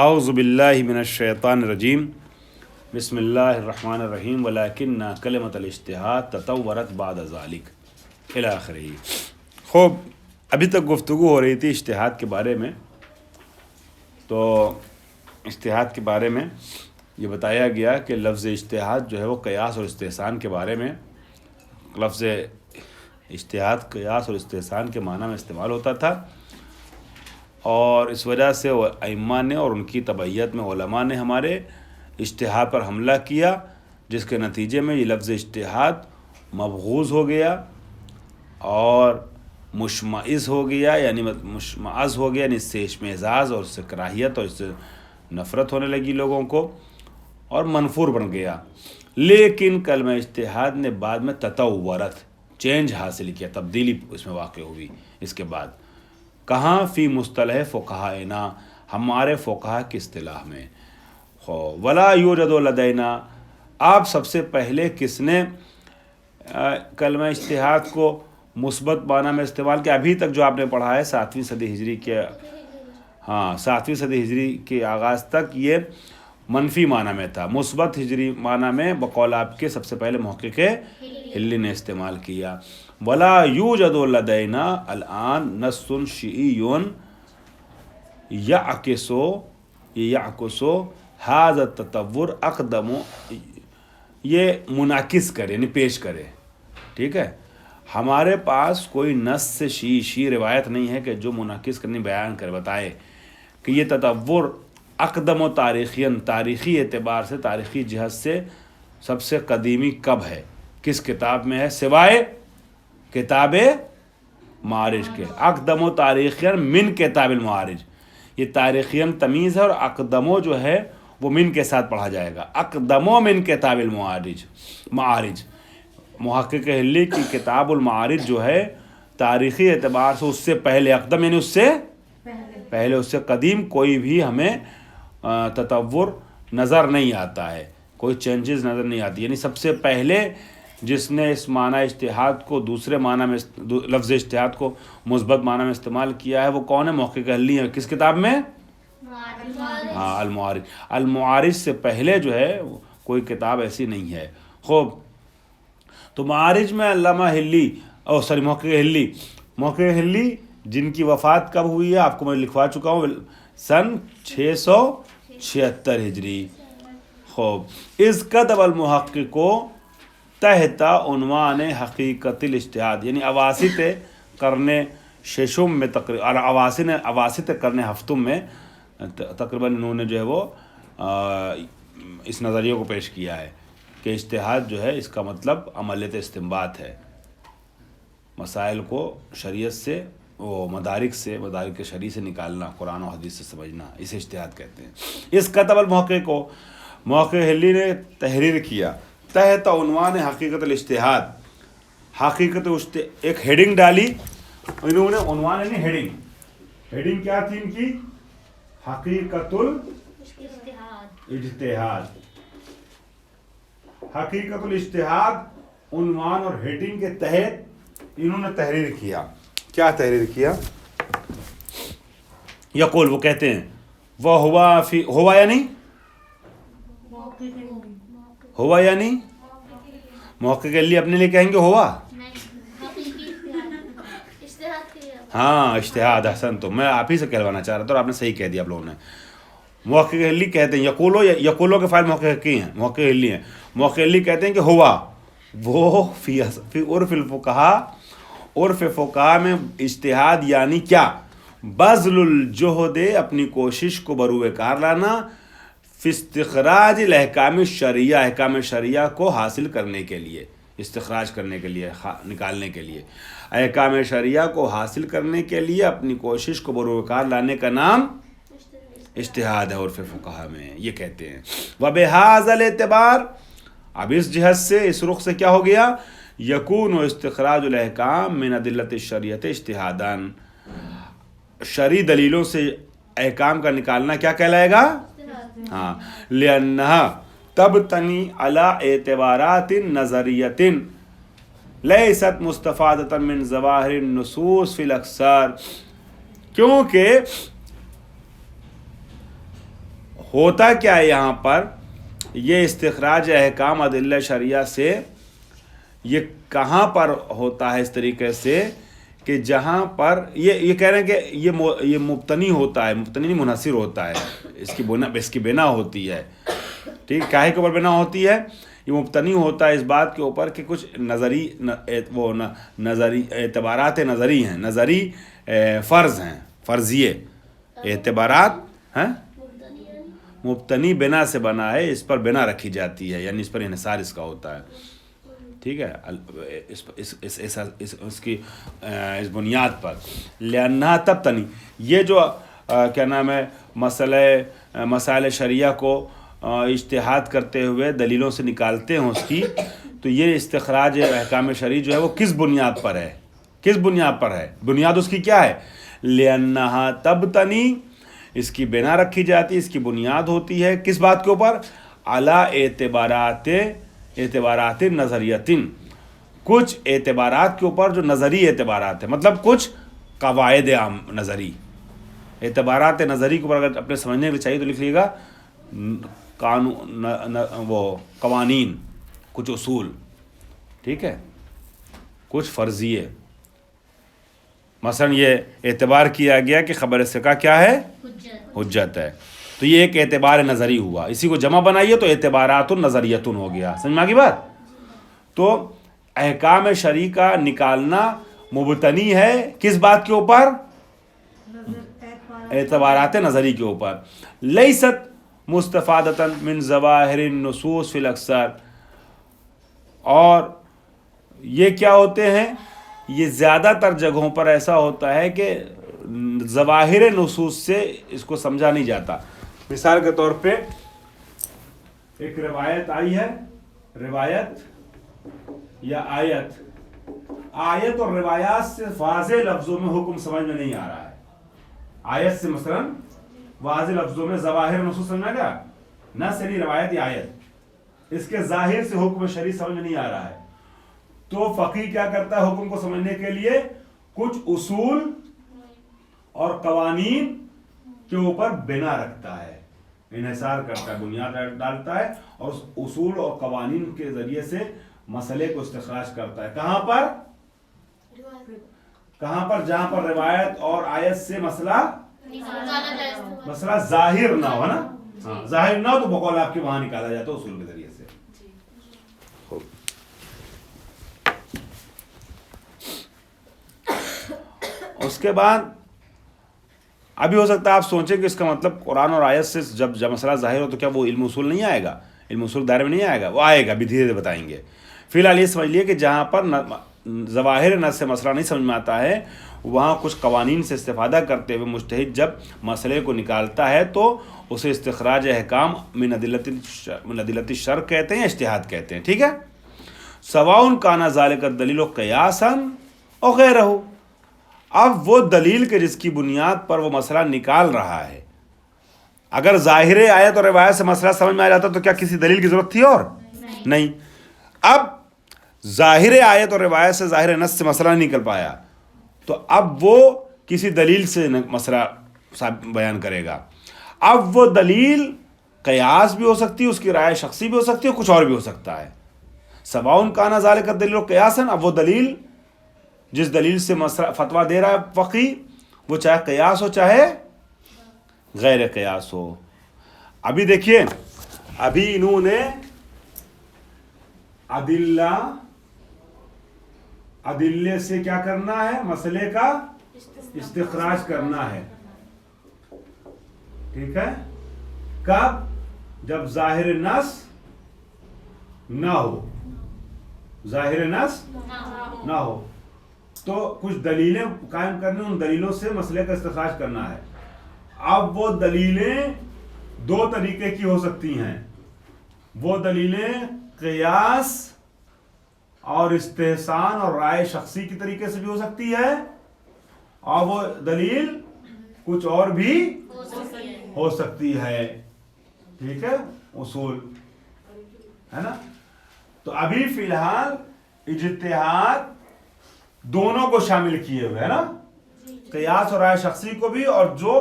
اعوذ باللہ من الشیطان الرجیم بسم اللہ الرحمن الرحیم ولکن کلمۃ الاجتہاد تطورت بعد ذالک الی آخرہ۔ خوب، ابھی تک گفتگو ہو رہی تھی اجتہاد کے بارے میں، تو اجتہاد کے بارے میں یہ بتایا گیا کہ لفظ اجتہاد جو ہے وہ قیاس اور استحسان کے بارے میں، لفظ اجتہاد قیاس اور استحسان کے معنی میں استعمال ہوتا تھا، اور اس وجہ سے ائمہ نے اور ان کی تبعیت میں علماء نے ہمارے اجتہاد پر حملہ کیا، جس کے نتیجے میں یہ لفظ اجتہاد مبغوض ہو گیا اور مشمئز ہو گیا، یعنی مشمئز ہو گیا، یعنی اس سے اشمئزاز اور اس سے کراہیت اور اس سے نفرت ہونے لگی لوگوں کو، اور منفور بن گیا۔ لیکن کلمہ اجتہاد نے بعد میں تطورت، چینج حاصل کیا، تبدیلی اس میں واقع ہوئی اس کے بعد۔ کہاں؟ فی مصطلح فقہائنا، ہمارے فقہا کی اصطلاح میں۔ ولا یوجد لدینا، آپ سب سے پہلے کس نے کلمہ اجتہاد کو مثبت معنی میں استعمال کیا؟ ابھی تک جو آپ نے پڑھا ہے 7ویں صدی ہجری کے 7ویں صدی ہجری کے آغاز تک یہ منفی معنی میں تھا۔ مثبت ہجری معنی میں بقول آپ کے سب سے پہلے محقق ہلی نے استعمال کیا۔ ولا یوجد لدینا الان نص شیعی یعکس ھذا التطور اقدم، یہ منعکس کرے، یعنی پیش کرے، ٹھیک ہے۔ ہمارے پاس کوئی نص شیعی روایت نہیں ہے کہ جو منعکس کرنے بیان کرے، بتائے کہ یہ تطور اقدم و تاریخی اعتبار سے، تاریخی جہت سے سب سے قدیمی کب ہے، کس کتاب میں ہے، سوائے کتاب معارج کے۔ اقدم و تاریخیاً من کتاب المعارج، یہ تاریخیاً تمیز ہے، اور اقدمو جو ہے وہ من کے ساتھ پڑھا جائے گا۔ اقدمو من کتاب معارج، محقق ہلی کی کتاب المعارج جو ہے تاریخی اعتبار سے اس سے پہلے، اقدم یعنی اس سے پہلے، اس سے قدیم کوئی بھی ہمیں تطور نظر نہیں آتا ہے، کوئی چینجز نظر نہیں آتی۔ یعنی سب سے پہلے جس نے اس معنی اجتہاد کو دوسرے معنی میں، لفظ اجتہاد کو مثبت معنی میں استعمال کیا ہے، وہ کون ہے؟ محقق ہلی ہے۔ کس کتاب میں؟ المعارج۔ المعارج سے پہلے جو ہے کوئی کتاب ایسی نہیں ہے۔ خوب، تو معارج میں علامہ ہلی محقق ہلی جن کی وفات کب ہوئی ہے آپ کو میں لکھوا چکا ہوں، سن 676 ہجری۔ خوب، اذ کتب المحقق تحت عنوان حقیقت الاجتہاد، یعنی اواسط قرن ششم میں تقریباً، اواسط قرن ہفتم میں تقریباً انہوں نے جو ہے وہ اس نظریے کو پیش کیا ہے کہ اجتہاد جو ہے اس کا مطلب عملیت استنباط ہے، مسائل کو شریعت سے، وہ مدارک شرعی سے نکالنا، قرآن و حدیث سے سمجھنا، اسے اجتہاد کہتے ہیں۔ اس کتب المحقق کو محقق ہلی نے تحریر کیا تحت عنوان حقیقت الاجتہاد، ایک ہیڈنگ ڈالی انہوں نے، عنوان یعنی ہیڈنگ کیا تھی ان کی؟ حقیقت الاجتہاد۔ حقیقت الاجتہاد عنوان اور ہیڈنگ کے تحت انہوں نے تحریر کیا۔ کیا تحریر کیا؟ یقول، وہ کہتے ہیں، وہ ہوا یعنی محقق علی اپنے لیے کہیں گے ہوا، ہاں اجتہاد، احسن، تو میں آپ ہی سے کہلوانا چاہ رہا تھا اور آپ نے صحیح کہہ دیا آپ لوگوں نے۔ محقق علی کہتے ہیں، یقولو کے فائل محقق علی ہیں، محقق علی کہتے ہیں کہ ہوا، وہ فی عرف الفقہا، عرف فقہا میں اجتہاد یعنی کیا؟ بذل الجہد، اپنی کوشش کو بروئے کار لانا، فی استخراج الاحکام الشرعیہ، احکام شرعیہ کو حاصل کرنے کے لیے، استخراج کرنے کے لیے، نکالنے کے لیے، احکام شرعیہ کو حاصل کرنے کے لیے اپنی کوشش کو بروئے کار لانے کا نام اجتہاد ہے عرف فقہا میں، یہ کہتے ہیں۔ وبہذا الاعتبار، اب اس جہت سے، اس رخ سے کیا ہو گیا؟ یکون استخراج الاحکام من ادلۃ الشریعۃ اجتہاداً، شرعی دلیلوں سے احکام کا نکالنا کیا کہلائے گا؟ ہاں، لأنہا تبتنی علی اعتبارات نظریۃ لیست مستفادۃ من ظواہر النصوص فی الاکثار، کیونکہ ہوتا کیا ہے یہاں پر، یہ استخراج احکام ادلہ شرعیہ سے یہ کہاں پر ہوتا ہے اس طریقے سے کہ جہاں پر یہ کہہ رہے ہیں کہ یہ مبتنی ہوتا ہے، مبتنی نہیں منحصر ہوتا ہے، اس کی بنا ہوتی ہے، ٹھیک، کاہے کے اوپر بنا ہوتی ہے، یہ مبتنی ہوتا ہے اس بات کے اوپر کہ کچھ نظری اعتبارات نظری ہیں، نظری فرض ہیں، فرضیے اعتبارات ہیں، مبتنی بنا سے بنا ہے، اس پر بنا رکھی جاتی ہے، یعنی اس پر انحصار اس کا ہوتا ہے، ٹھیک ہے، اس کی اس بنیاد پر لأنہا تبتنی، یہ جو کیا نام ہے مسائل شرعیہ کو اجتہاد کرتے ہوئے دلیلوں سے نکالتے ہیں اس کی، تو یہ استخراج احکام شرعی جو ہے وہ کس بنیاد پر ہے، کس بنیاد پر ہے، بنیاد اس کی کیا ہے، لأنہا تبتنی، اس کی بنا رکھی جاتی، اس کی بنیاد ہوتی ہے کس بات کے اوپر، علی اعتبارات نظریتن، کچھ اعتبارات کے اوپر جو نظری اعتبارات ہیں، مطلب کچھ قواعد عام نظری اعتبارات نظری کے اوپر اگر اپنے سمجھنے کے لیے چاہیے تو لکھ لیے گا قوانین، کچھ اصول، ٹھیک ہے، کچھ فرضیے، مثلا یہ اعتبار کیا گیا کہ خبر ثقہ کیا ہے، حجت ہے، تو یہ ایک اعتبار نظری ہوا، اسی کو جمع بنائیے تو اعتبارات نظریتن ہو گیا، سمجھ میں آ گئی بات، تو احکام شرعی کا نکالنا مبتنی ہے کس بات کے اوپر، اعتبارات نظری کے اوپر، لیست مستفادتا من ظواہر النصوص فی الاکثر، اور یہ کیا ہوتے ہیں، یہ زیادہ تر جگہوں پر ایسا ہوتا ہے کہ ظواہر نصوص سے اس کو سمجھا نہیں جاتا، مثال کے طور پہ ایک روایت آئی ہے، روایت یا آیت اور روایات سے واضح لفظوں میں حکم سمجھ میں نہیں آ رہا ہے، آیت سے مثلا واضح لفظوں میں ظواہر نصوص سمجھ میں گیا، نہ صرف روایت یا آیت، اس کے ظاہر سے حکم شرعی سمجھ میں نہیں آ رہا ہے، تو فقیہ کیا کرتا ہے حکم کو سمجھنے کے لیے کچھ اصول اور قوانین کے اوپر بنا رکھتا ہے، انحصار کرتا ہے، بنیاد ڈالتا ہے، اور اس اصول اور قوانین کے ذریعے سے مسئلے کو استخراج کرتا ہے، کہاں پر جہاں پر روایت اور آیت سے مسئلہ ظاہر نہ ہو نا، ظاہر نہ ہو تو بقول آپ کے وہاں نکالا جاتا ہے اصول کے ذریعے سے۔ اس کے بعد ابھی ہو سکتا ہے آپ سوچیں کہ اس کا مطلب قرآن اور آیت سے جب مسئلہ ظاہر ہو تو کیا وہ علم اصول نہیں آئے گا، علم اصول دائرے میں نہیں آئے گا، وہ آئے گا بھی، دھیرے دھیرے بتائیں گے۔ فی الحال یہ سمجھ لیے کہ جہاں پر ظواہر نص سے مسئلہ نہیں سمجھ میں آتا ہے، وہاں کچھ قوانین سے استفادہ کرتے ہوئے مجتہد جب مسئلے کو نکالتا ہے تو اسے استخراج احکام من ادلۃ الشرع کہتے ہیں، اجتہاد کہتے ہیں، ٹھیک ہے، سواء کان ذلک الدلیل قیاسا او غیرہ، اب وہ دلیل کے جس کی بنیاد پر وہ مسئلہ نکال رہا ہے، اگر ظاہر آیت اور روایت سے مسئلہ سمجھ میں آ جاتا تو کیا کسی دلیل کی ضرورت تھی اور نہیں، اب ظاہر آیت اور روایت سے ظاہر نص سے مسئلہ نہیں نکل پایا تو اب وہ کسی دلیل سے مسئلہ بیان کرے گا، اب وہ دلیل قیاس بھی ہو سکتی ہے، اس کی رائے شخصی بھی ہو سکتی ہے، کچھ اور بھی ہو سکتا ہے، سواء کان ذلک الدلیل قیاسا، اب وہ دلیل جس دلیل سے مسئلہ فتویٰ دے رہا ہے فقی، وہ چاہے قیاس ہو چاہے غیر قیاس ہو۔ ابھی دیکھیے، ابھی انہوں نے ادلے سے کیا کرنا ہے، مسئلے کا استخراج کرنا ہے، ٹھیک ہے، کب، جب ظاہر نص نہ ہو، ظاہر نص نہ ہو تو کچھ دلیلیں قائم کرنے، ان دلیلوں سے مسئلے کا استخراج کرنا ہے۔ اب وہ دلیلیں دو طریقے کی ہو سکتی ہیں، وہ دلیلیں قیاس اور استحسان اور رائے شخصی کی طریقے سے بھی ہو سکتی ہے، اور وہ دلیل کچھ اور بھی ہو سکتی ہے، ٹھیک ہے، اصول ہے نا۔ تو ابھی فی الحال اجتہاد دونوں کو شامل کیے ہوئے ہے نا، قیاس اور رائے شخصی کو بھی، اور جو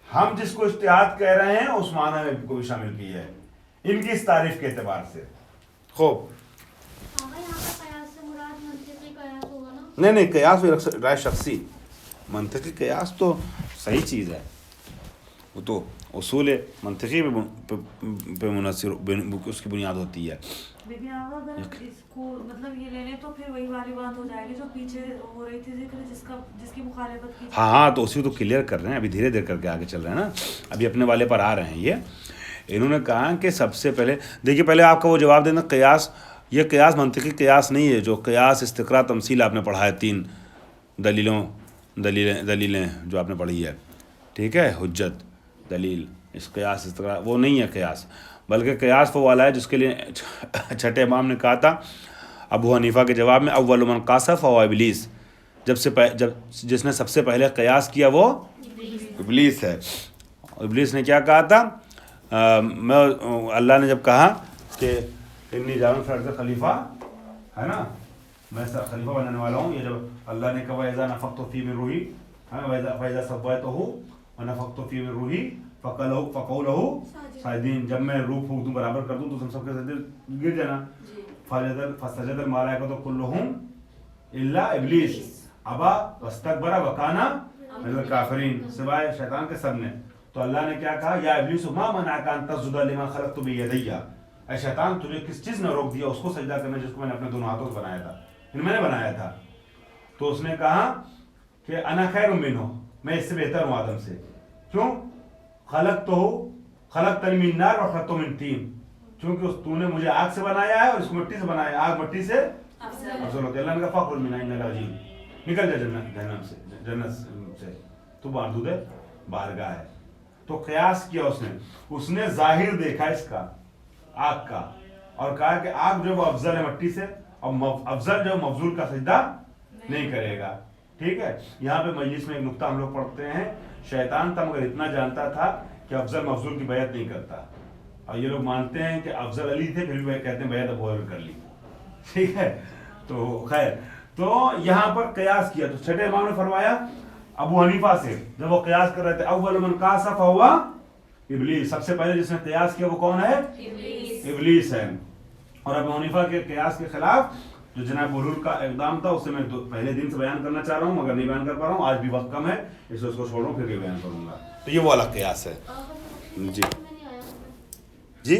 ہم جس کو اجتہاد کہہ رہے ہیں اس معنی میں کو بھی شامل کی ہے ان کی اس تعریف کے اعتبار سے. خوب نہیں قیاس رائے شخصی، منطقی قیاس تو صحیح چیز ہے، وہ تو اصول منطقی پہ منحصر اس کی بنیاد ہوتی ہے. اگر اس کو مطلب یہ لے لیں تو پھر وہی والی بات ہو جائے گی جو پیچھے ہو رہی تھی ذکر، جس کی مخالفت کی. ہاں تو اسی تو کلیئر کر رہے ہیں، ابھی دھیرے دھیرے کر کے آگے چل رہے ہیں نا، ابھی اپنے والے پر آ رہے ہیں. یہ انہوں نے کہا کہ سب سے پہلے دیکھیے، پہلے آپ کا وہ جواب دینا قیاس، یہ قیاس منطقی قیاس نہیں ہے. جو قیاس استقراء تمثیل آپ نے پڑھا ہے، 3 دلیلیں جو آپ نے پڑھی ہے، ٹھیک ہے، حجت، دلیل، اس قیاس استقراء، وہ نہیں ہے قیاس. بلکہ قیاس وہ والا ہے جس کے لیے چھٹے امام نے کہا تھا ابو حنیفہ کے جواب میں، اول من قاس فهو ابلیس، جب جس نے سب سے پہلے قیاس کیا وہ ابلیس ہے. ابلیس نے کیا کہا تھا؟ میں اللہ نے جب کہا کہ انی جاعل فی الارض خلیفہ، ہے نا، میں خلیفہ بنانے والا ہوں، یہ جب اللہ نے کہا اذا نفخت فی من روحی فاذا سویتہ ونفخت فی من روحی فقعوا له ساجدین، جب میں روح پھونک دوں، برابر کر دوں تو تم سب کے سجدے گر جانا. فسجد الملائکۃ کلھم الا ابلیس ابا واستکبر وکان من الکافرین، سوائے شیطان کے سب نے. تو اللہ نے کیا کہا؟ یا ابلیس ما منعک ان تسجد لما خلقت بیدی، اے شیطان تجھے کس چیز نے روک دیا اس کو سجدہ کرنے جس کو میں نے اپنے دونوں ہاتھوں سے بنایا تھا، میں نے بنایا تھا. تو اس نے کہا کہ انا خیر منہ، میں اس سے بہتر ہوں آدم سے. کیوں؟ خلقتنی من نار وخلقتہ من طین، چونکہ تو نے مجھے آگ سے بنایا ہے اور اس کو مٹی سے بنایا ہے، آگ مٹی سے افضل ہوتی ہے. اللہ نے کہا فخرج منہا انک رجیم، نکل جا جنت سے، تو مردود بارگاہ ہے. تو قیاس کیا اس نے ظاہر دیکھا اس کا، آگ کا، اور کہا کہ آگ جو وہ افضل ہے مٹی سے، اور افضل جو مفضول کا سجدہ نہیں کرے گا. ٹھیک ہے، یہاں پہ مجلس میں ایک نقطہ ہم لوگ پڑھتے ہیں، شیطان تھا مگر اتنا جانتا تھا کہ افضل مفضول کی بیعت نہیں کرتا، اور یہ لوگ مانتے ہیں کہ افضل علی تھے پھر بھی کہتے ہیں بیعت ابو بکر کر لی. ٹھیک ہے، تو خیر، تو یہاں پر قیاس کیا. تو چھٹے امام نے فرمایا ابو حنیفہ سے جب وہ قیاس کر رہے تھے، اول من قاس فهو ابلیس، سب سے پہلے جس نے قیاس کیا وہ کون ہے؟ ابلیس ہے. اور ابو حنیفہ کے قیاس کے خلاف جو جناب بلول کا اقدام تھا اسے میں پہلے دن سے بیان کرنا چاہ رہا ہوں مگر نہیں بیان کر پا رہا ہوں، آج بھی وقت کم ہے اس لیے اس کو چھوڑوں پھر بیان کروں گا. تو یہ وہ والا قیاس ہے. جی جی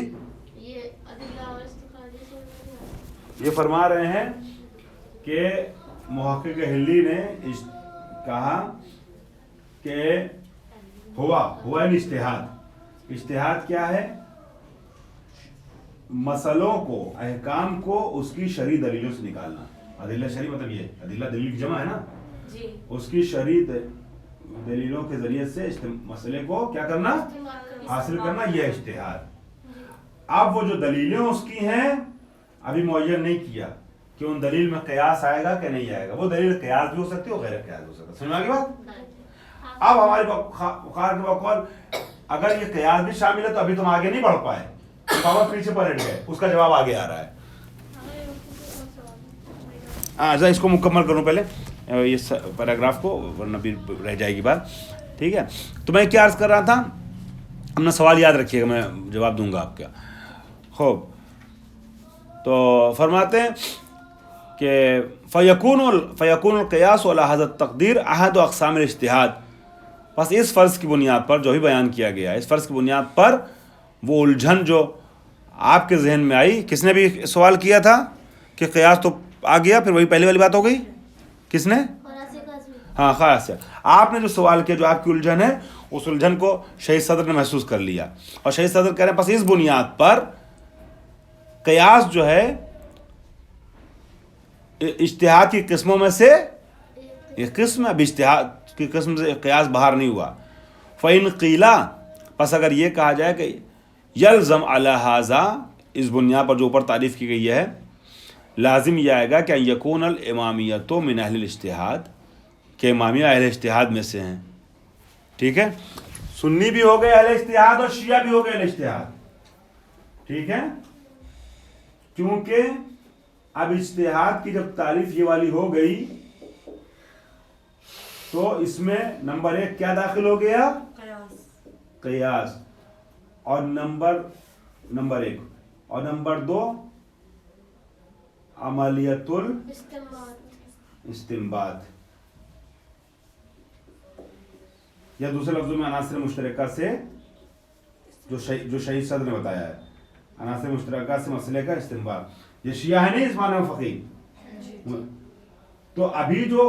یہ فرما رہے ہیں کہ محقق ہلی نے کہا کہ ہوا اجتہاد کیا ہے؟ مسئلوں کو، احکام کو اس کی شرعی دلیلوں سے نکالنا. ادلہ شرعی مطلب یہ ادلہ دلیل کی جمع ہے نا، اس کی شرعی دلیلوں کے ذریعے سے مسئلے کو کیا کرنا؟ حاصل کرنا، یہ اجتہاد. اب وہ جو دلیلیں اس کی ہیں ابھی معین نہیں کیا کہ ان دلیل میں قیاس آئے گا کہ نہیں آئے گا. وہ دلیل قیاس بھی ہو سکتی ہے اور غیر قیاس بھی ہو سکتا ہے. سمجھ میں آ گئی بات؟ اب ہمارے بخار کے بقول اگر یہ قیاس بھی شامل ہے تو ابھی تم آگے نہیں بڑھ پائے، بابا پیچھے پلٹ گئے، اس کا جواب آگے آ رہا ہے. ہاں اس کو مکمل کروں پہلے اس پیراگراف کو، ورنہ بھی رہ جائے گی بات. ٹھیک ہے، تو میں کیا عرض کر رہا تھا، اپنا سوال یاد رکھیے گا، میں جواب دوں گا آپ کا. خوب، تو فرماتے ہیں کہ فیکون القیاس علی حضرت تقدیر احد اقسام الاجتہاد. بس اس فرض کی بنیاد پر جو بھی بیان کیا گیا ہے، اس فرض کی بنیاد پر وہ الجھن جو آپ کے ذہن میں آئی، کس نے بھی سوال کیا تھا کہ قیاس تو آ گیا، پھر وہی پہلی والی بات ہو گئی. کس نے؟ ہاں خاص ہے. آپ نے جو سوال کیا، جو آپ کی الجھن ہے، اس الجھن کو شہید صدر نے محسوس کر لیا، اور شہید صدر کہہ رہے ہیں بس اس بنیاد پر قیاس جو ہے اجتہاد کی قسموں میں سے ایک قسم ہے. اب اجتہاد کی قسم سے قیاس باہر نہیں ہوا. فَإِنْ قِيلَ، پس اگر یہ کہا جائے کہ یلزم علی ھذا، اس بنیاد پر جو اوپر تعریف کی گئی ہے، لازم یہ آئے گا کہ یکون الامامیۃ من اہل الاجتہاد، کہ امامیہ اہل اجتہاد میں سے ہیں. ٹھیک ہے، سنی بھی ہو گئے اہل اجتہاد اور شیعہ بھی ہو گئے اہل اجتہاد. ٹھیک ہے، کیونکہ اب اجتہاد کی جب تعریف یہ والی ہو گئی تو اس میں نمبر 1 کیا داخل ہو گیا؟ قیاس اور نمبر 1 اور نمبر 2 عملیت الاستنباط، یا دوسرے لفظوں میں عناصر مشترکہ سے جو شہید صدر نے بتایا ہے، عناصر مشترکہ سے مسئلے کا استنباط. یہ شیعہ ہے نہیں اس معنی میں فقیہ. تو ابھی جو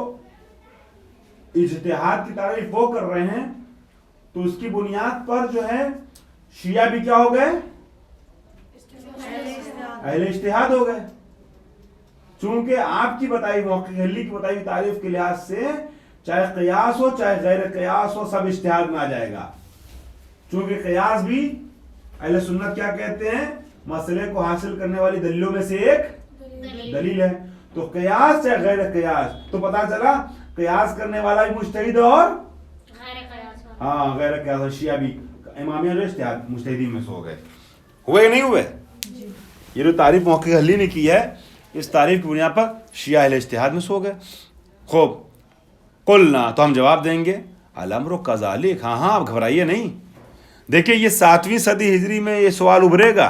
اجتہاد کی تعریف وہ کر رہے ہیں تو اس کی بنیاد پر جو ہے شیعہ بھی کیا ہو گئے؟ اہل اجتہاد ہو گئے. چونکہ آپ کی بتائی محقق حلی کی بتائی تعریف کے لحاظ سے چاہے قیاس ہو چاہے غیر قیاس ہو سب اجتہاد میں آ جائے گا. چونکہ قیاس بھی اہل سنت کیا کہتے ہیں؟ مسئلے کو حاصل کرنے والی دلیلوں میں سے ایک دلیل ہے. تو قیاس چاہے غیر قیاس، تو پتا چلا قیاس کرنے والا بھی مجتہد اور غیر قیاس. شیعہ بھی امامیہ جو اجتہاد مجتہدین میں سے ہو گئے. ہوئے نہیں ہوئے؟ یہ جو تعریف محقق حلی نے کی ہے اس تعریف کی بنیاد پر شیعہ اہل اجتہاد میں سے ہو گئے. خوب قلنا، تو ہم جواب دیں گے الامر کذالک، ہاں آپ گھبرائیے نہیں. دیکھیں یہ 7ویں صدی ہجری میں یہ سوال ابھرے گا.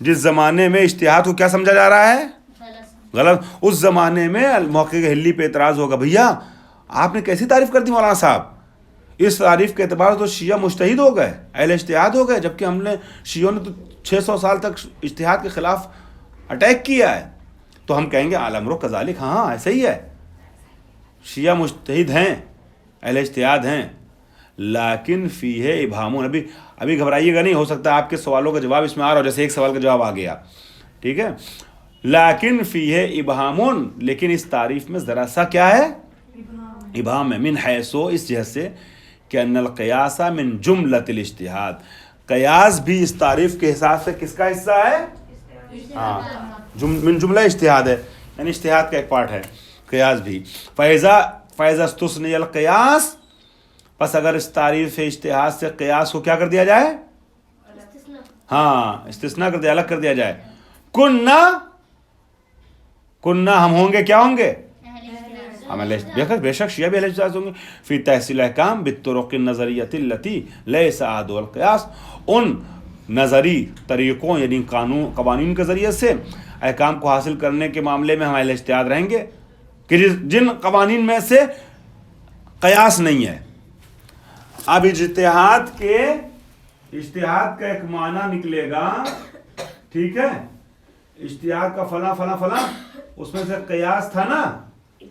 جس زمانے میں اجتہاد کو کیا سمجھا جا رہا ہے؟ غلط. اس زمانے میں محقق حلی پہ اعتراض ہوگا، بھیا آپ نے کیسی تعریف کر دی مولانا صاحب؟ اس تعریف کے اعتبار سے تو شیعہ مجتہد ہو گئے، اہل اجتہاد ہو گئے، جبکہ ہم نے شیعوں نے تو 600 سال تک اجتہاد کے خلاف اٹیک کیا ہے. تو ہم کہیں گے الامر کذالک، ہاں ایسا ہی ہے، شیعہ مجتہد ہیں، اہل اجتہاد ہیں، لیکن فیہ ابہام. ابھی گھبرائیے گا نہیں، ہو سکتا ہے آپ کے سوالوں کا جواب اس میں آ رہا ہو، جیسے ایک سوال کا جواب آ گیا. ٹھیک ہے، لیکن فیہ ابہام، لیکن اس تعریف میں ذرا سا کیا ہے؟ ابہام ہے. من حیثو، اس جہت سے کہ ان القیاس من جملۃ الاجتہاد، قیاس بھی اس تعریف کے حساب سے کس کا حصہ ہے؟ ہاں، من جملہ اجتہاد ہے، یعنی اجتہاد کا ایک پارٹ ہے قیاس بھی. فیضا استثنی القیاس، پس اگر اس تعریف اجتہاد سے قیاس کو کیا کر دیا جائے؟ ہاں، استثناء کر دیا، الگ کر دیا جائے. کننا ہم ہوں گے، کیا ہوں گے؟ بے شک شیعہ بھی اہل اجتہاد ہوں گے. فی تحصیل احکام بالطرق النظریۃ التی لیس عاد القیاس، ان نظری طریقوں یعنی قوانین کے ذریعے سے احکام کو حاصل کرنے کے معاملے میں ہم اہل اجتہاد رہیں گے کہ جن قوانین میں سے قیاس نہیں ہے. اب اجتہاد کا ایک معنی نکلے گا، ٹھیک ہے، اجتہاد کا فلاں فلاں فلاں، اس میں سے قیاس تھا نا،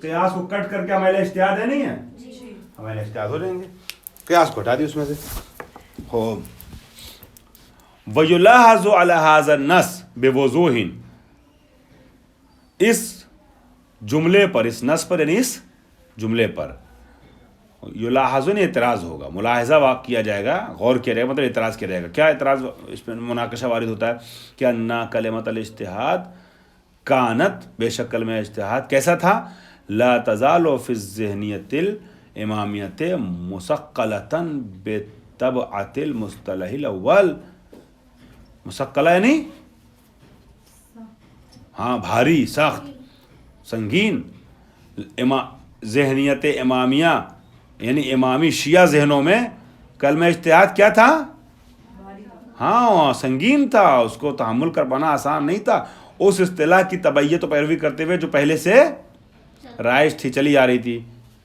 قیاس کو کٹ کر کے ہم اہل اجتہاد ہے نہیں ہے، ہم اہل اجتہاد ہو جائیں گے. قیاس کو ہٹا دی اس میں سے. وَيُلَاحَظُ عَلَى هَذَا النَّص بِوُضُوحٍ، اس جملے پر، اس نص پر یعنی اس جملے پر یلاحظ نے اعتراض ہوگا، ملاحظہ کیا جائے گا، غور کیا جائے گا، مطلب اعتراض کیا جائے گا. کیا اعتراض اس میں مناقشہ وارد ہوتا ہے کہ انا کلمۃ الاجتہاد کانت، بے شک کلمہ اجتہاد کیسا تھا؟ لا تزال فی الذہنیۃ الامامیۃ مثقلۃ بطبعۃ المصطلح الاول. مثقلہ یعنی ہاں بھاری، سخت، سنگین. ذہنیت امامیہ یعنی امامی شیعہ ذہنوں میں کلمہ اجتہاد کیا تھا؟ ہاں سنگین تھا، اس کو تحمل کر پانا آسان نہیں تھا. اس اصطلاح کی تبعیت و پیروی کرتے ہوئے جو پہلے سے رائج تھی، چلی آ رہی تھی،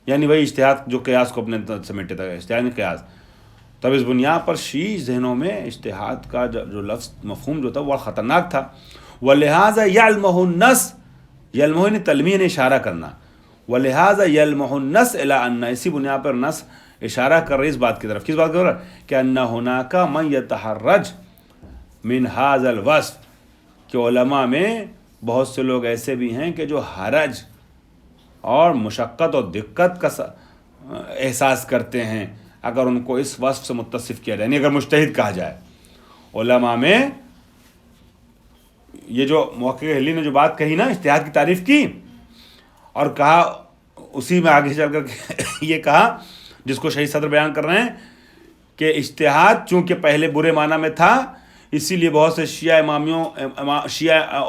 یعنی وہی اجتہاد جو قیاس کو اپنے سمیٹے تھا، اجتہاد قیاس. تب اس بنیاد پر شیعی ذہنوں میں اجتہاد کا جو لفظ مفہوم جو تھا وہ خطرناک تھا. وَلِهَذَا يَعْلْمُهُ النَّسْ، يَعْلْمُهُ یعنی تلمیح نے اشارہ کرنا، وَلِهَذَا يَعْلْمُهُ النَّسْ إِلَىٰ أَنَّ، اسی بنیاد پر نص اشارہ کر رہی اس بات کی طرف. کس بات کی طرف؟ کہ أَنَّ هُنَاكَ مَنْ يَتَحَرَّجْ مِنْ هَذَا الْوَصْفِ، کہ علماء میں بہت سے لوگ ایسے بھی ہیں کہ جو حرج اور مشقت اور دقت کا احساس کرتے ہیں اگر ان کو اس وصف سے متصف کیا جائے، یعنی اگر مجتہد کہا جائے. علماء میں یہ جو محقق حلی نے جو بات کہی نا، اجتہاد کی تعریف کی اور کہا، اسی میں آگے چل کر یہ کہا جس کو شہید صدر بیان کر رہے ہیں کہ اجتہاد چونکہ پہلے برے معنی میں تھا، اسی لیے بہت سے شیعہ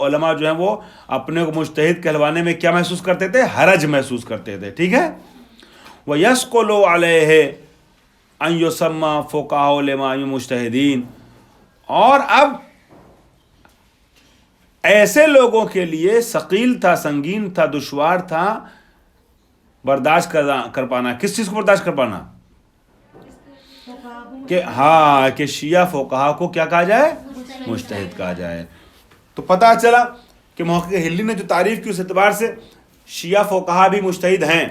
علماء جو ہیں وہ اپنے کو مجتہد کہلوانے میں کیا محسوس کرتے تھے؟ حرج محسوس کرتے تھے. ٹھیک ہے. وَيَسْقُلُ عَلَيْهِ ان یسمى فقهاء العلماء مجتہدین. اور اب ایسے لوگوں کے لیے ثقیل تھا، سنگین تھا، دشوار تھا برداشت کر پانا. کس چیز کو برداشت کر پانا؟ کہ ہاں کہ شیعہ فقہا کو کیا کہا جائے؟ مجتہد کہا جائے. تو پتہ چلا کہ محقق ہلی نے جو تعریف کی اس اعتبار سے شیعہ فقہا بھی مجتہد ہیں،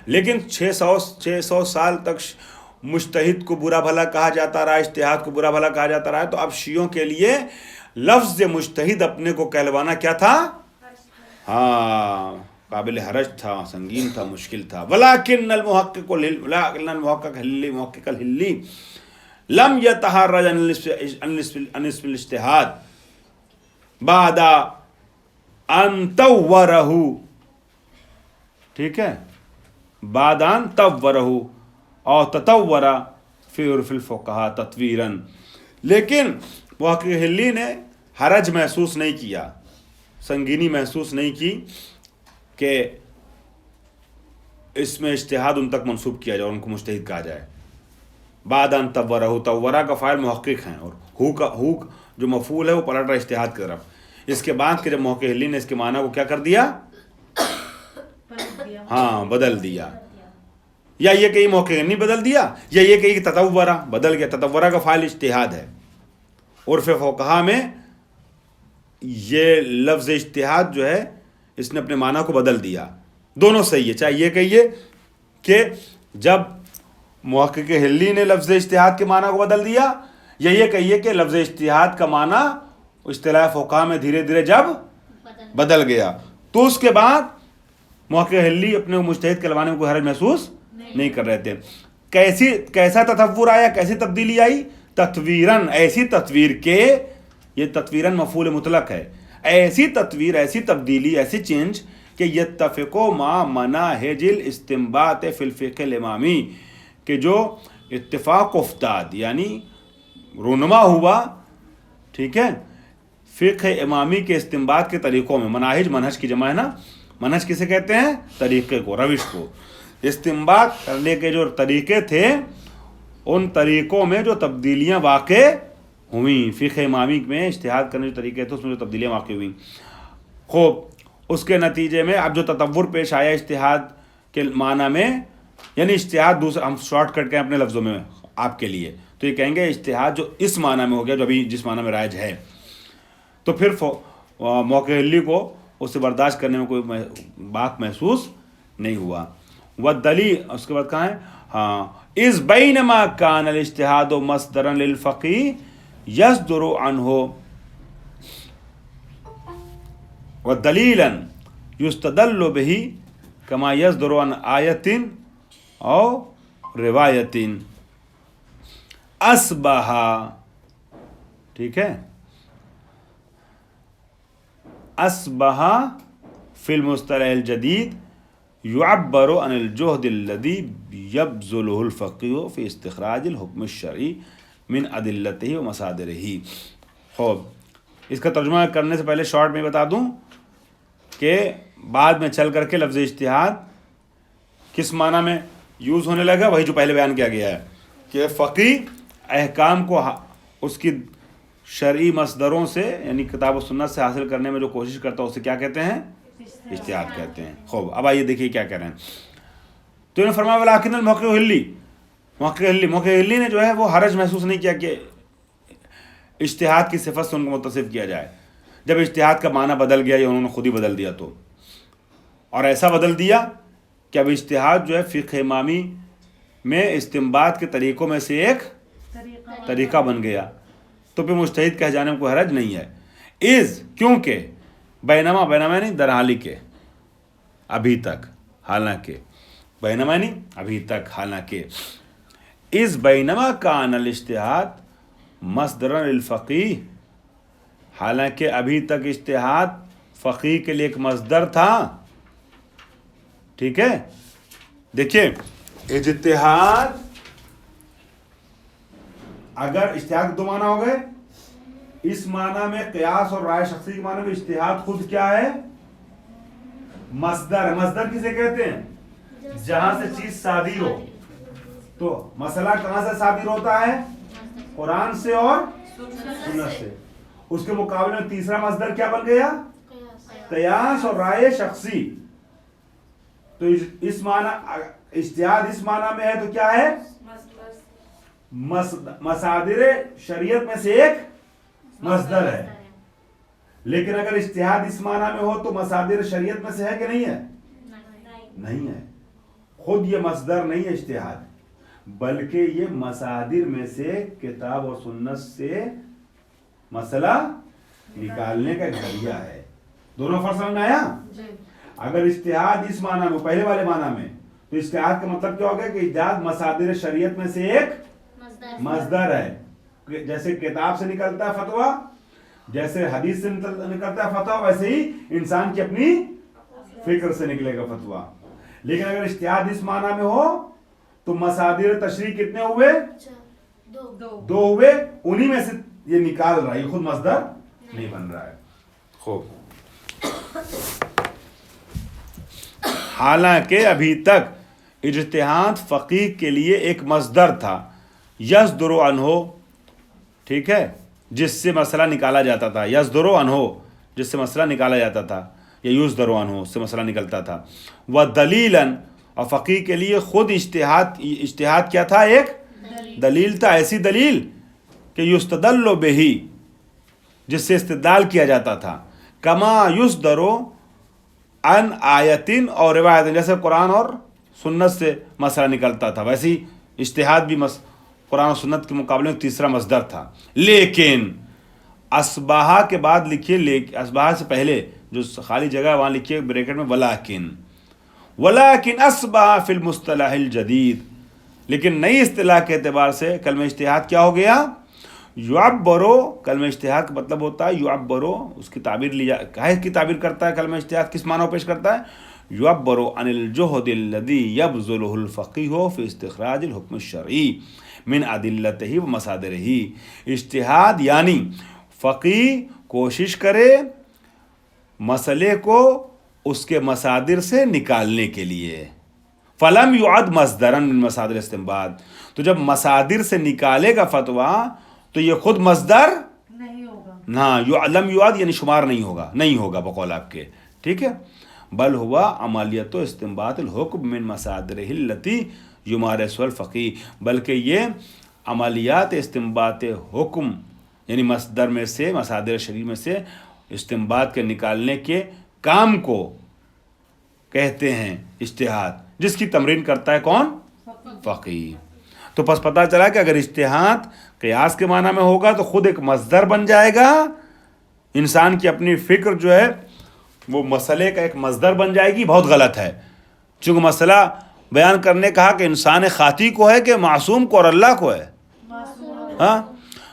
لیکن 600 سال تک مجتہد کو برا بھلا کہا جاتا رہا، اجتہاد کو برا بھلا کہا جاتا رہا. تو اب شیعوں کے لیے لفظ مجتہد اپنے کو کہلوانا کیا تھا؟ ہاں قابل حرج تھا، سنگین تھا، مشکل تھا. ولکن المحقق الہلی لم یتحرج عن اسم الاجتہاد بعد ان طورہ. ٹھیک ہے، بعد ان طورہ اور تطور فی عرف الفقہاء تطویرا. لیکن محقق ہلی نے حرج محسوس نہیں کیا، سنگینی محسوس نہیں کی کہ اس میں اجتہاد ان تک منسوب کیا جائے اور ان کو مجتہد کہا جائے. بعد ان طورہ، طورہ کا فاعل محقق ہیں اور ہو جو مفعول ہے وہ پلٹ رہا اجتہاد کی طرف. اس کے بعد کہ جب محقق ہلی نے اس کے معنی کو کیا کر دیا؟ ہاں بدل دیا. یا یہ کہ محقق ہلی بدل دیا، یا یہ کہ تطورہ بدل گیا. تطورہ کا فاعل اجتہاد ہے. عرف فقہا میں یہ لفظ اجتہاد جو ہے اس نے اپنے معنی کو بدل دیا. دونوں صحیح ہے، چاہے یہ کہیے کہ جب محقق ہلی نے لفظ اجتہاد کے معنی کو بدل دیا، یا یہ کہیے کہ لفظ اجتہاد کا معنی اصطلاح فقہا میں دھیرے دھیرے جب بدل گیا تو اس کے بعد محقق ہلی اپنے مجتہد کہلوانے میں کوئی حرج محسوس نہیں کر رہے تھے. کیسا تطور آیا، کیسی تبدیلی آئی؟ تطویراً، ایسی تطویر کے، یہ تطویراً مفعول مطلق ہے، ایسی تطویر، ایسی تبدیلی، ایسی چینج کہ یتفقوا مع مناہج الاستنباط فی الفقہ الامامی، کہ جو اتفاق افتاد یعنی رونما ہوا، ٹھیک ہے، فقہ امامی کے استنباط کے طریقوں میں. منہج کی جمع ہے نا، منہج کسے کہتے ہیں؟ طریقے کو، روش کو. استنباط کرنے کے جو طریقے تھے ان طریقوں میں جو تبدیلیاں واقع ہوئیں، فقہ امامی میں اجتہاد کرنے جو طریقے تھے اس میں جو تبدیلیاں واقع ہوئیں. خوب، اس کے نتیجے میں اب جو تطور پیش آیا اجتہاد کے معنی میں، یعنی اجتہاد دوسرا، ہم شارٹ کٹ کریں اپنے لفظوں میں آپ کے لیے تو یہ کہیں گے اجتہاد جو اس معنی میں ہو گیا جو ابھی جس معنی میں رائج ہے، تو پھر محقق ہلی کو اسے برداشت کرنے میں کوئی باک محسوس نہیں ہوا. والدلیل، اس کے بعد کہاں ہے؟ ہاں، اذ بینما کان الاجتہاد مصدرا للفقیہ یصدر عنہ ودلیلا یستدل بہ کما یصدر عن آیت او روایت اصبح. ٹھیک ہے، اصبح فی المصطلح الجدید یعبر عن الجہد الذی یبذلہ الفقیہ فی استخراج الحکم الشرعی من ادلتہ و مصادرہ. خوب، اس کا ترجمہ کرنے سے پہلے شارٹ میں بتا دوں کہ بعد میں چل کر کے لفظ اجتہاد کس معنی میں یوز ہونے لگا، وہی جو پہلے بیان کیا گیا ہے کہ فقیہ احکام کو اس کی شرعی مصدروں سے یعنی کتاب و سنت سے حاصل کرنے میں جو کوشش کرتا ہے اسے کیا کہتے ہیں؟ اجتہاد کہتے ہیں. خوب، اب آئیے دیکھیے کیا کہہ رہے ہیں. تو انہوں نے فرمایا ولکن المحقق ہلی، محقق ہلی نے جو ہے وہ حرج محسوس نہیں کیا کہ اجتہاد کی صفت سے ان کو متصف کیا جائے جب اجتہاد کا معنی بدل گیا یا انہوں نے خود ہی بدل دیا تو، اور ایسا بدل دیا کہ اب اجتہاد جو ہے فقہ امامی میں استنباط کے طریقوں میں سے ایک طریقہ بن گیا، تو پھر مجتہد کہہ جانے میں کوئی حرج نہیں ہے. از، کیونکہ بینما نہیں درحالی کے، ابھی تک، حالانکہ، بینما نہیں ابھی تک، حالانکہ، از بینما کان الاجتہاد مصدر للفقیہ، حالانکہ ابھی تک اجتہاد فقیہ کے لیے ایک مصدر تھا. ٹھیک ہے، دیکھیں اجتہاد، اگر اجتہاد کے دو معنی ہو گئے، اس معنی میں قیاس اور رائے شخصی کے معنی میں اجتہاد خود کیا ہے؟ مصدر ہے. مصدر کسے کہتے ہیں؟ جہاں سے چیز صادر ہو. تو مسئلہ کہاں سے ثابت ہوتا ہے؟ قرآن سے اور سنت سے. اس کے مقابلے میں تیسرا مصدر کیا بن گیا؟ قیاس اور رائے شخصی. تو اس معنی اجتہاد اس معنی میں ہے تو کیا ہے؟ مصادر شریعت میں سے ایک مصدر ہے. لیکن اگر اجتہاد اس معنی میں ہو تو مصادر شریعت میں سے ہے کہ نہیں ہے؟ نہیں ہے. خود یہ مصدر نہیں ہے اجتہاد، بلکہ یہ مصادر میں سے کتاب اور سنت سے مسئلہ نکالنے کا ذریعہ ہے. دونوں فرق سمجھ میں آیا؟ اگر اجتہاد اس معنی میں پہلے والے معنی میں تو اجتہاد کا مطلب کیا ہوگا کہ اجتہاد مصادر شریعت میں سے ایک مصدر ہے. جیسے کتاب سے نکلتا ہے فتویٰ، جیسے حدیث سے نکلتا ہے فتویٰ، ویسے ہی انسان کی اپنی فکر سے نکلے گا فتویٰ. لیکن اگر اجتہاد اس معنی میں ہو تو مصادر تشریح کتنے ہوئے؟ دو ہوئے. انہی میں سے یہ نکال رہا ہے، یہ خود مصدر نہیں بن رہا ہے. خوب. حالانکہ ابھی تک اجتہاد فقیہ کے لیے ایک مصدر تھا یصدر عنہ، ٹھیک ہے، جس سے مسئلہ نکالا جاتا تھا. یصدر عنہ جس سے مسئلہ نکالا جاتا تھا، یا یصدر عنہ اس سے مسئلہ نکلتا تھا. ودلیلا، اور فقیہ کے لیے خود اجتہاد کیا تھا؟ ایک دلیل تھا. ایسی دلیل کہ یستدل بہ، جس سے استدلال کیا جاتا تھا. کما یصدر عن آیتن اور روایت، جیسے قرآن اور سنت سے مسئلہ نکلتا تھا، ویسے ہی اجتہاد بھی قرآن و سنت کے مقابلے میں تیسرا مصدر تھا. لیکن اصباح کے بعد لکھیے، اصباح سے پہلے جو خالی جگہ ہے وہاں لکھیے بریکٹ میں ولیکن اصبح فی المصطلح الجدید. لیکن نئی اصطلاح کے اعتبار سے کلمہ اجتہاد کیا ہو گیا؟ یعبرو. کلمہ اجتہاد کا مطلب ہوتا ہے یعبرو. اس کی تعبیر کہے کی تعبیر کرتا ہے کلمہ اجتہاد، کس معنی پیش کرتا ہے؟ یعبرو عن الجہد الذی یبذلہ الفقیہ فی استخراج الحکم الشرعی من ادلتہ و مصادرہ. اجتہاد یعنی فقیہ کوشش کرے مسئلے کو اس کے مصادر سے نکالنے کے لیے. فلم یعد مصدرا من مصادر استنباط. تو جب مصادر سے نکالے گا فتویٰ تو یہ خود مصدر نہیں ہوگا. ہاں، لم یعد یعنی شمار نہیں ہوگا بقول آپ کے، ٹھیک ہے. بل ہوا عملیت و استنباط الحکم من مصادرہ التی یمارس الفقیہ. بلکہ یہ عملیات استنباط حکم یعنی مصدر میں سے، مصادر شریع میں سے استنباط کے نکالنے کے کام کو کہتے ہیں اجتہاد، جس کی تمرین کرتا ہے کون؟ فقیہ. تو پس پتہ چلا کہ اگر اجتہاد قیاس کے معنی میں ہوگا تو خود ایک مصدر بن جائے گا. انسان کی اپنی فکر جو ہے وہ مسئلے کا ایک مصدر بن جائے گی. بہت غلط ہے، چونکہ مسئلہ بیان کرنے کہا کہ انسان خاطی کو ہے کہ معصوم کو اور اللہ کو ہے. ہاں،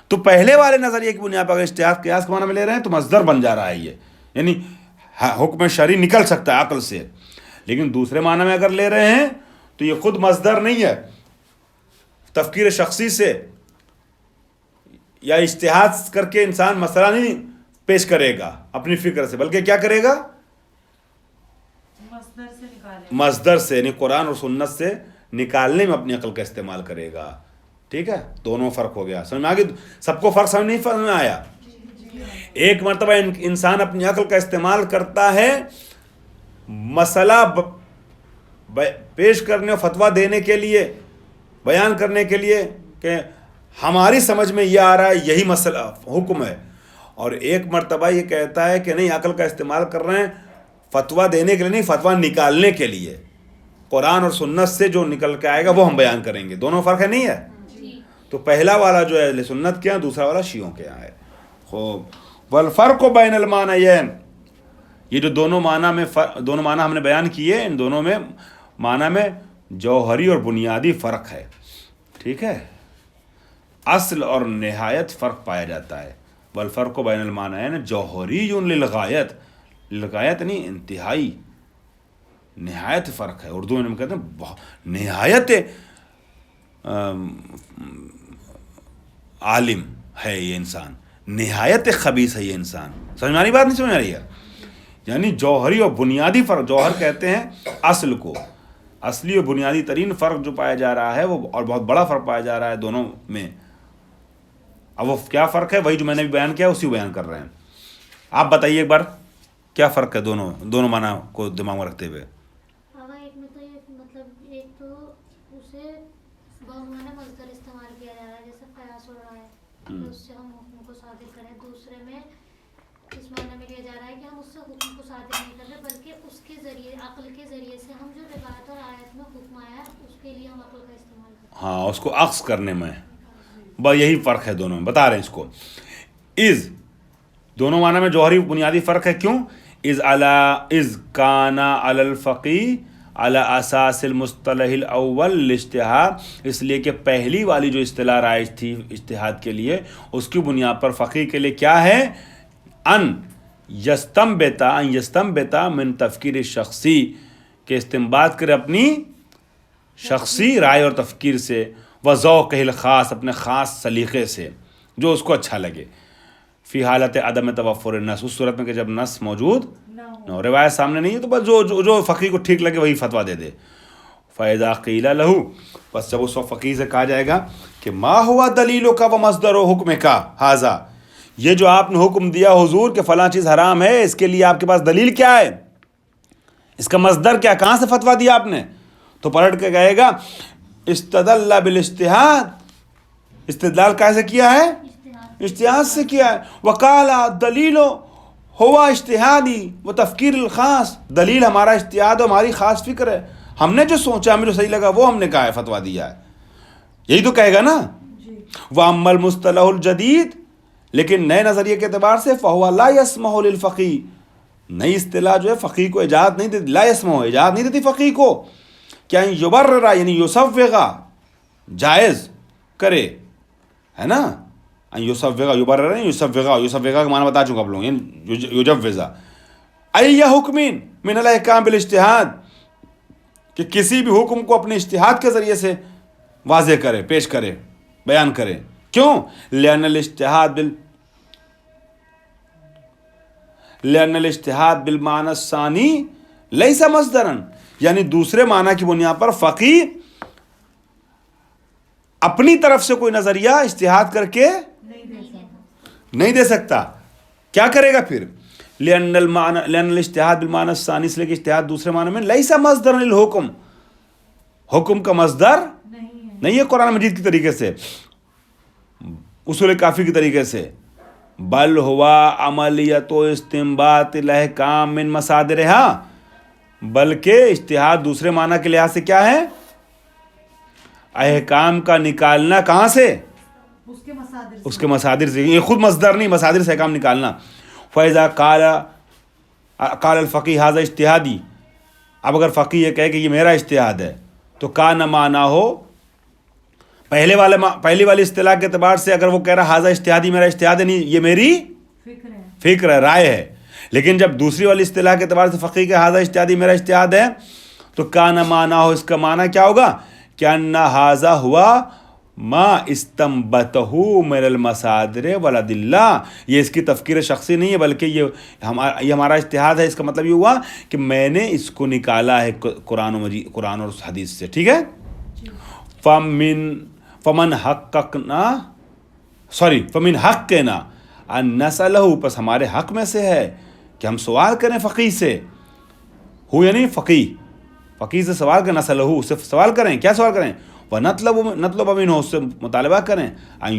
تو پہلے والے نظریے کی بنیاد پر اگر اجتہاد قیاس کے معنی میں لے رہے ہیں تو مصدر بن جا رہا ہے یہ، یعنی حکم شرعی نکل سکتا ہے عقل سے. لیکن دوسرے معنی میں اگر لے رہے ہیں تو یہ خود مصدر نہیں ہے، تفکیر شخصی سے یا اجتہاد کر کے انسان مسئلہ نہیں پیش کرے گا اپنی فکر سے، بلکہ کیا کرے گا؟ مصدر سے یعنی قرآن اور سنت سے نکالنے میں اپنی عقل کا استعمال کرے گا. ٹھیک ہے، دونوں فرق ہو گیا. سمجھ میں آگے؟ سب کو فرق سمجھ میں آیا؟ ایک مرتبہ انسان اپنی عقل کا استعمال کرتا ہے مسئلہ پیش کرنے اور فتویٰ دینے کے لیے، بیان کرنے کے لیے کہ ہماری سمجھ میں یہ آ رہا ہے، یہی مسئلہ حکم ہے. اور ایک مرتبہ یہ کہتا ہے کہ نہیں، عقل کا استعمال کر رہے ہیں فتویٰ دینے کے لیے نہیں، فتویٰ نکالنے کے لیے. قرآن اور سنت سے جو نکل کے آئے گا وہ ہم بیان کریں گے. دونوں فرق ہے نہیں ہے؟ تو پہلا والا جو ہے اہل سنت کے یہاں، دوسرا والا شیعوں کے یہاں ہے. خوب. والفرق بین المعنیین، یہ جو دونوں معنی ہم نے بیان کیے، ان دونوں میں معنی میں جوہری اور بنیادی فرق ہے. ٹھیک ہے، اصل اور نہایت فرق پایا جاتا ہے. والفرق بین المعنیین جوہری للغایت، للغایت نہیں انتہائی، نہایت فرق ہے. اردو میں ہم کہتے ہیں نہایت عالم ہے یہ انسان، نہایت خبیث ہے یہ انسان. سمجھ میں آ رہی بات؟ نہیں سمجھ آ رہی ہے؟ یعنی جوہری اور بنیادی فرق. جوہر کہتے ہیں اصل کو، اصلی اور بنیادی ترین فرق جو پایا جا رہا ہے وہ، اور بہت بڑا فرق پایا جا رہا ہے دونوں میں. اب وہ کیا فرق ہے؟ وہی جو میں نے بھی بیان کیا اسی بیان کر رہے ہیں. آپ بتائیے ایک بار کیا فرق ہے دونوں معنی کو دماغ میں رکھتے ہوئے. ایک میں تو یہ مطلب ایک تو اسے بہمانہ مصدر استعمال کیا جا رہا ہے جیسے قیاس ہو رہا ہے کہ اس سے ہم حکم کو صادر کریں. دوسرے میں اس معنی میں لیا جا رہا ہے کہ ہم اس سے حکم کو صادر نہیں کر رہے بلکہ اس کے ذریعے عقل کے ذریعے سے ہم جو روایت اور آیت میں حکم آیا ہے اس کے لیے ہم عقل کا استعمال کرتے ہیں. ہاں اس کو عکس کرنے میں یہی فرق ہے دونوں میں. بتا رہے ہیں اس کو. از دونوں معنی میں جوہری بنیادی فرق ہے. کیوں؟ از کانا علی الفقی علی اساس المصطلح الاول الاجتہاد، اس لیے کہ پہلی والی جو اصطلاح رائج تھی اجتہاد کے لیے اس کی بنیاد پر فقی کے لیے کیا ہے؟ ان یستنبتا من تفکیر شخصی، کہ استنباط کرے اپنی شخصی رائے اور تفکیر سے، و ذوق الخاص، اپنے خاص سلیقے سے جو اس کو اچھا لگے. فی حالت عدم توفر النص، اس صورت میں کہ جب نص موجود نہ ہو، روایت سامنے نہیں ہے، تو بس جو فقیہ کو ٹھیک لگے وہی فتویٰ دے دے. فَإِذَا قِيلَ لَهُ، بس جب اس وقت فقیہ سے کہا جائے گا کہ ما ہوا دلیلک و مصدر حکمک ھذا، یہ جو آپ نے حکم دیا حضور کہ فلاں چیز حرام ہے، اس کے لیے آپ کے پاس دلیل کیا ہے؟ اس کا مصدر کیا، کہاں سے فتویٰ دیا آپ نے؟ تو پلٹ کے کہے گا استدل بالاجتہاد، استدلال کیسے کیا ہے؟ اجتہاد سے کیا ہے. وقال دلیل ہوا اجتہادی و تفکیر الخاص، دلیل ہمارا اجتہاد اور ہماری خاص فکر ہے، ہم نے جو سوچا ہمیں جو صحیح لگا وہ ہم نے کہا ہے، فتویٰ دیا ہے. یہی تو کہے گا نا. وَأَمَّا الْمُصْطَلَحُ الْجَدِيدُ، لیکن نئے نظریے کے اعتبار سے فَهُوَ لَا يَسْمَحُ لِلْفَقِيهِ، نئی اصطلاح جو ہے فقیہ کو اجازت نہیں دیتی، لا يسمح اجازت نہیں دیتی فقیہ کو کیا یبرر، یعنی یصوغ، جائز کرے، ہے نا. یصوغ یبرر نہیں، یصوغ کا معنی بتا چکا آپ لوگ، یعنی یجوز ای حکم من الاحکام بالاجتہاد، کہ کسی بھی حکم کو اپنے اجتہاد کے ذریعے سے واضح کرے، پیش کرے، بیان کرے. کیوں؟ لأن الاجتہاد بالمعنی الثانی لیس مصدرا، یعنی دوسرے معنی کی بنیاد پر فقیہ اپنی طرف سے کوئی نظریہ اجتہاد کر کے نہیں دے سکتا. کیا کرے گا پھر؟ لأن الاجتہاد بالمعنی الثانی، اس لیے کہ اجتہاد دوسرے معنی میں لیس مصدر للحکم، حکم کا مصدر نہیں ہے قرآن مجید کی طریقے سے، اصول کافی کی طریقے سے، بل ہوا عملیت و استنباط الاحکام من مصادرہا، بلکہ اجتہاد دوسرے معنی کے لحاظ سے کیا ہے؟ احکام کا نکالنا. کہاں سے؟ اس کے مصادر سے. یہ خود مصدر نہیں، مصادر سے احکام نکالنا. فَإِذَا قَالَ الْفَقِيهُ هَذَا اجتہادی، اب اگر فقیہ یہ کہے کہ یہ میرا اجتہاد ہے تو کان معنی ہو، پہلی والی اصطلاح کے اعتبار سے اگر وہ کہہ رہا ھذا اجتہادی، میرا اجتہاد ہے، نہیں یہ میری فکر ہے، رائے ہے. لیکن جب دوسری والی اصطلاح کے اعتبار سے فقیہ کہ ھذا اجتہادی، میرا اجتہاد ہے، تو کان معنی ہو، اس کا معنی کیا ہوگا؟ کہ ان ھذا ہوا ما استنبطہ من المصادر والادلہ، یہ اس کی تفکیر شخصی نہیں ہے بلکہ یہ ہمارا اجتہاد ہے. اس کا مطلب یہ ہوا کہ میں نے اس کو نکالا ہے قرآن اور حدیث سے. ٹھیک ہے. فمن حقنا ان نسألہ، پس ہمارے حق میں سے ہے کہ ہم سوال کریں فقیہ سے. ہو یعنی فقیہ سے سوال کریں، نسألہ اس سے سوال کریں. کیا سوال کریں؟ نطلب منہ، اس سے مطالبہ کریں، ان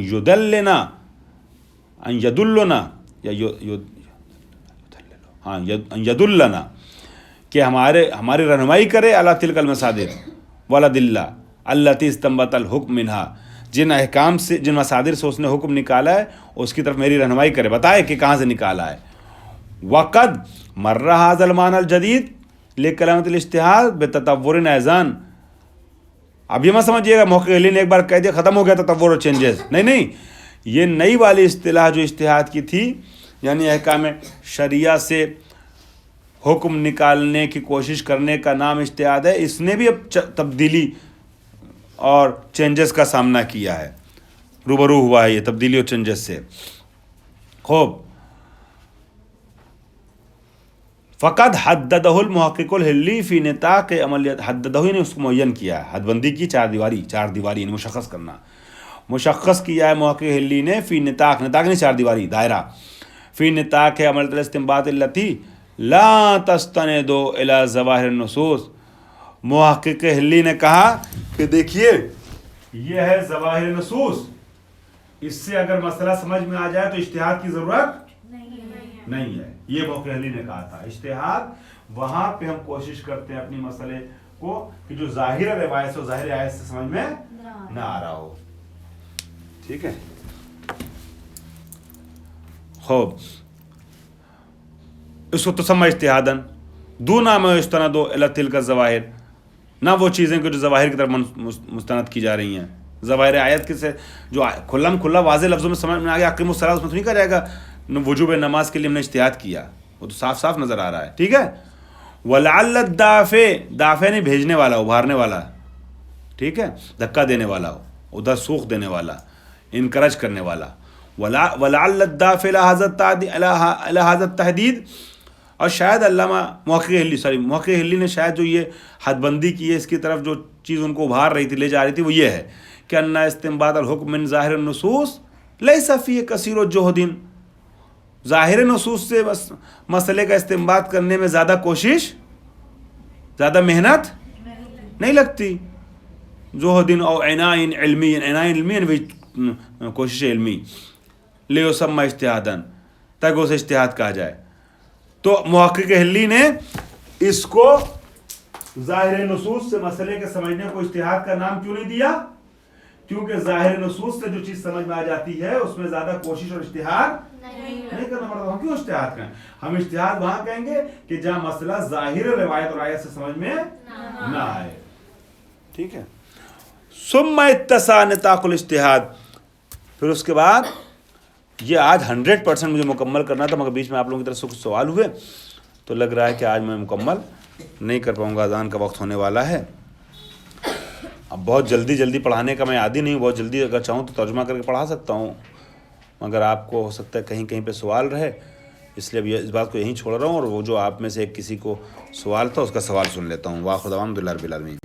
یدلنا، کہ ہماری رہنمائی کرے، اللہ تلک المصادر والادلہ التی استنبط الحکم منہا، جن احکام سے، جن مصادر سے اس نے حکم نکالا ہے اس کی طرف میری رہنمائی کرے، بتائے کہ کہاں سے نکالا ہے. وقد مر ھذا المعنی الجدید لکلمۃ الاجتہاد بتطور ایضاً. اب یہ مت سمجھیے گا محققین نے ایک بار کہہ دیا ختم ہو گیا تطور اور چینجز، نہیں، یہ نئی والی اصطلاح جو اجتہاد کی تھی، یعنی احکام شریعہ سے حکم نکالنے کی کوشش کرنے کا نام اجتہاد ہے. اس نے بھی اب تبدیلی اور چینجز کا سامنا کیا ہے، روبرو ہوا ہے یہ تبدیلی اور چینجز سے. خوب. فقط حددہ المحقق الحلی فی نطاق عملیت، حددہ نے اس کو معین کیا ہے، حد بندی کی، چار دیواری یعنی مشخص کرنا، مشخص کیا ہے محقق حلی نے فی نطاق نہیں چار دیواری، دائرہ، فی نطاق عملیت الاستنباط التی لا تستند الی ظواہر النصوص. محقق حلی نے کہا کہ دیکھیے یہ ہے ظواہر نصوص، اس سے اگر مسئلہ سمجھ میں آ جائے تو اجتہاد کی ضرورت نہیں ہے. یہ محقق حلی نے کہا تھا اجتہاد وہاں پہ ہم کوشش کرتے ہیں اپنی مسئلے کو کہ جو ظاہر روایت سے ظاہر آیت سے سمجھ میں نہ آ رہا ہو. ٹھیک ہے. خوب اس کو تسمى اجتہاداً دون ما يستند الى تلك الظواہر، نہ وہ چیزیں کہ جو ظواہر کی طرف مستند کی جا رہی ہیں. ظواہر آیت کے سے جو کھلا واضح لفظوں میں سمجھ میں آ گیا اقیموا الصلاۃ، اس میں تو نہیں کہا جائے گا وجوب نماز کے لیے ہم نے اجتہاد کیا، وہ تو صاف صاف نظر آ رہا ہے. ٹھیک ہے. ولعل الدافع نہیں بھیجنے والا، ابھارنے والا، ٹھیک ہے، دھکا دینے والا، ادھر سوکھ دینے والا، انکرج کرنے والا. ولعل الدافع الى هذا التحديد، اور شاید علامہ محقق حلی نے شاید جو یہ حد بندی کی ہے اس کی طرف جو چیز ان کو ابھار رہی تھی، لے جا رہی تھی، وہ یہ ہے کہ ان استنباط الحکم من ظاہر النصوص لیس فیہ کثیر جہد، ظاہر نصوص سے مسئلے کا استنباط کرنے میں زیادہ کوشش، زیادہ محنت نہیں لگتی. جہد او عناء علمی، کوشش علمی، لیسمى اجتہادا، تاکہ اسے اجتہاد کہا جائے. تو محقق حلی نے اس کو ظاہر نصوص سے مسئلے کے سمجھنے کو اجتہاد کا نام کیوں نہیں دیا؟ کیونکہ ظاہر نصوص سے جو چیز سمجھ میں آ جاتی ہے اس میں زیادہ کوشش اور اجتہاد نہیں کرنا پڑتا. ہم کیوں اجتہاد کریں؟ ہم اجتہاد وہاں کہیں گے کہ جہاں مسئلہ ظاہر روایت اور آیت سے سمجھ میں نہ آئے. ٹھیک ہے. ثم اتسع نطاق الاجتہاد، پھر اس کے بعد یہ آج 100% مجھے مکمل کرنا تھا، مگر بیچ میں آپ لوگوں کی طرف سے کچھ سوال ہوئے تو لگ رہا ہے کہ آج میں مکمل نہیں کر پاؤں گا، اذان کا وقت ہونے والا ہے. اب بہت جلدی پڑھانے کا میں عادی نہیں ہوں، بہت جلدی اگر چاہوں تو ترجمہ کر کے پڑھا سکتا ہوں، مگر آپ کو ہو سکتا ہے کہیں پہ سوال رہے، اس لیے اب اس بات کو یہیں چھوڑ رہا ہوں، اور وہ جو آپ میں سے ایک کسی کو سوال تھا اس کا سوال سن لیتا ہوں. واخر دعوانا الحمد للہ رب العالمین.